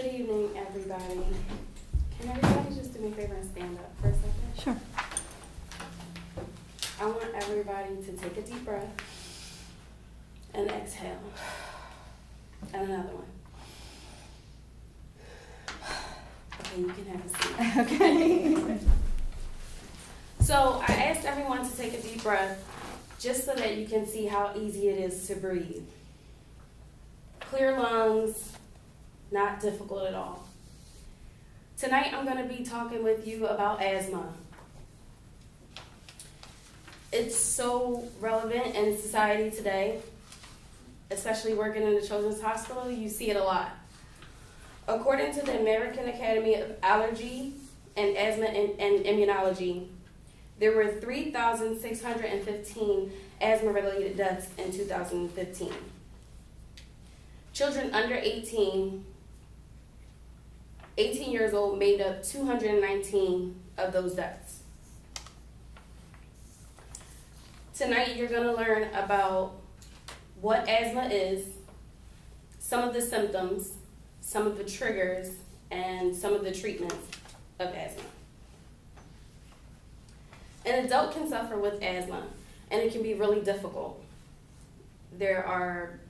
Good evening, everybody. Can everybody just do me a favor and stand up for a second? Sure. I want everybody to take a deep breath and exhale. And another one. Okay, you can have a seat. Okay. So I asked everyone to take a deep breath just so that you can see how easy it is to breathe. Clear lungs, not difficult at all. Tonight I'm going to be talking with you about asthma. It's so relevant in society today, especially working in the Children's Hospital. You see it a lot. According to the American Academy of Allergy and Asthma and Immunology, there were 3,615 asthma-related deaths in 2015. Children under 18 years old made up 219 of those deaths. Tonight you're going to learn about what asthma is, some of the symptoms, some of the triggers, and some of the treatments of asthma. An adult can suffer with asthma, and it can be really difficult. There are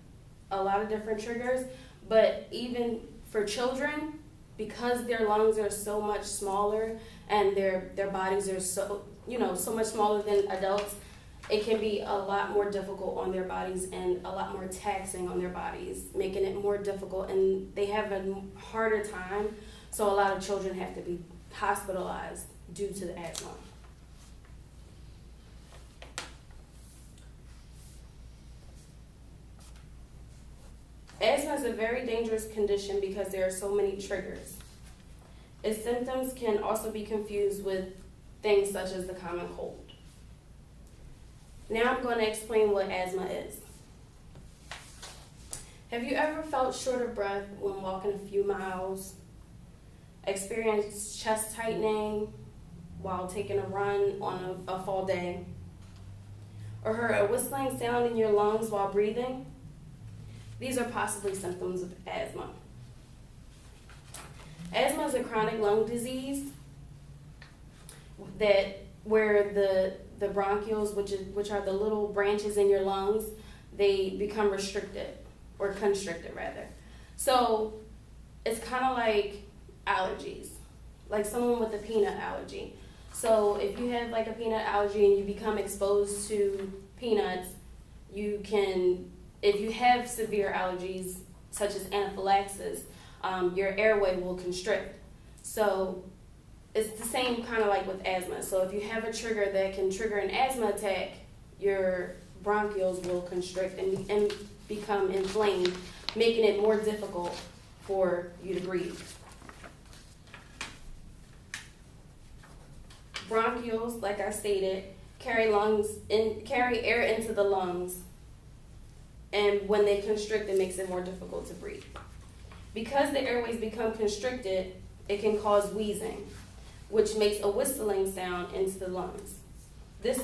a lot of different triggers, but even for children, because their lungs are so much smaller and their bodies are so much smaller than adults, it can be a lot more difficult on their bodies and a lot more taxing on their bodies, making it more difficult, and they have a harder time, so a lot of children have to be hospitalized due to the asthma. Asthma is a very dangerous condition because there are so many triggers. Its symptoms can also be confused with things such as the common cold. Now I'm going to explain what asthma is. Have you ever felt short of breath when walking a few miles? Experienced chest tightening while taking a run on a fall day? Or heard a whistling sound in your lungs while breathing? These are possibly symptoms of asthma. Asthma is a chronic lung disease where the bronchioles, which are the little branches in your lungs, they become restricted, or constricted rather. So it's kind of like allergies, like someone with a peanut allergy. So if you have like a peanut allergy and you become exposed to peanuts, you can, if you have severe allergies such as anaphylaxis, your airway will constrict. So it's the same kind of like with asthma. So if you have a trigger that can trigger an asthma attack, your bronchioles will constrict and become inflamed, making it more difficult for you to breathe. Bronchioles, like I stated, carry air into the lungs, and when they constrict, it makes it more difficult to breathe. Because the airways become constricted, it can cause wheezing, which makes a whistling sound into the lungs. This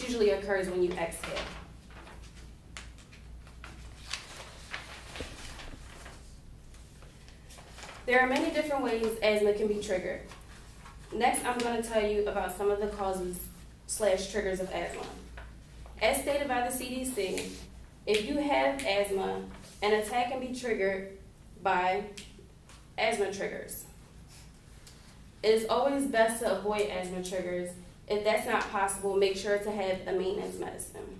usually occurs when you exhale. There are many different ways asthma can be triggered. Next, I'm going to tell you about some of the causes/triggers of asthma. As stated by the CDC, if you have asthma, an attack can be triggered by asthma triggers. It is always best to avoid asthma triggers. If that's not possible, make sure to have a maintenance medicine.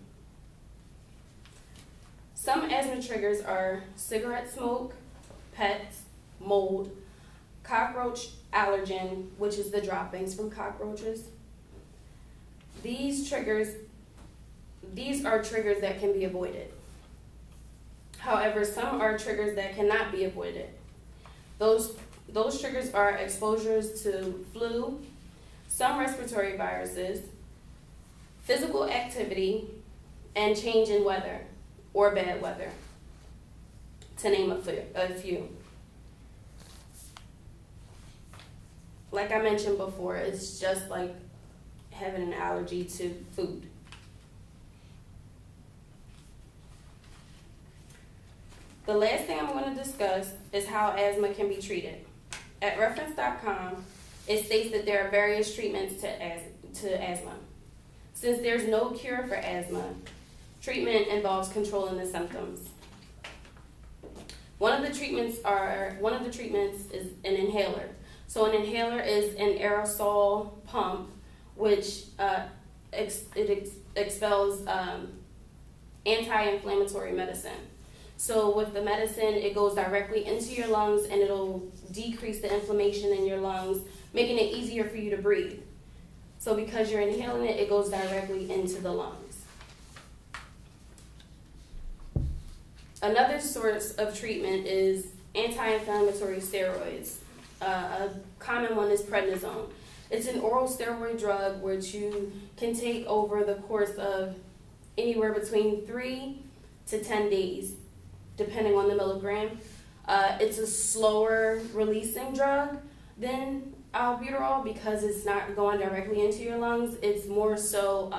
Some asthma triggers are cigarette smoke, pets, mold, cockroach allergen, which is the droppings from cockroaches. These are triggers that can be avoided. However, some are triggers that cannot be avoided. Those triggers are exposures to flu, some respiratory viruses, physical activity, and change in weather or bad weather, to name a few. Like I mentioned before, it's just like having an allergy to food. The last thing I'm going to discuss is how asthma can be treated. At reference.com, it states that there are various treatments to asthma. Since there's no cure for asthma, treatment involves controlling the symptoms. One of the treatments is an inhaler. So an inhaler is an aerosol pump which expels anti-inflammatory medicine. So with the medicine, it goes directly into your lungs and it'll decrease the inflammation in your lungs, making it easier for you to breathe. So because you're inhaling it, it goes directly into the lungs. Another source of treatment is anti-inflammatory steroids. A common one is prednisone. It's an oral steroid drug which you can take over the course of anywhere between 3 to 10 days, depending on the milligram. It's a slower releasing drug than albuterol because it's not going directly into your lungs. It's more so,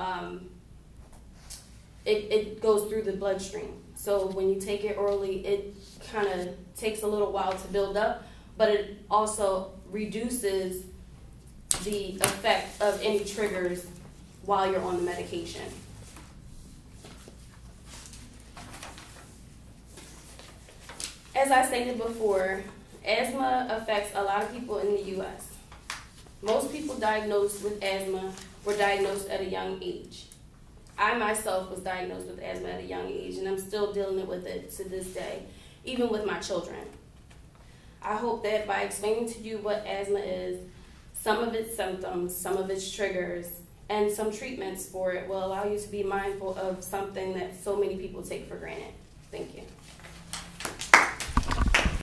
it goes through the bloodstream. So when you take it orally, it kind of takes a little while to build up, but it also reduces the effect of any triggers while you're on the medication. As I stated before, asthma affects a lot of people in the U.S. Most people diagnosed with asthma were diagnosed at a young age. I myself was diagnosed with asthma at a young age, and I'm still dealing with it to this day, even with my children. I hope that by explaining to you what asthma is, some of its symptoms, some of its triggers, and some treatments for it will allow you to be mindful of something that so many people take for granted. Thank you.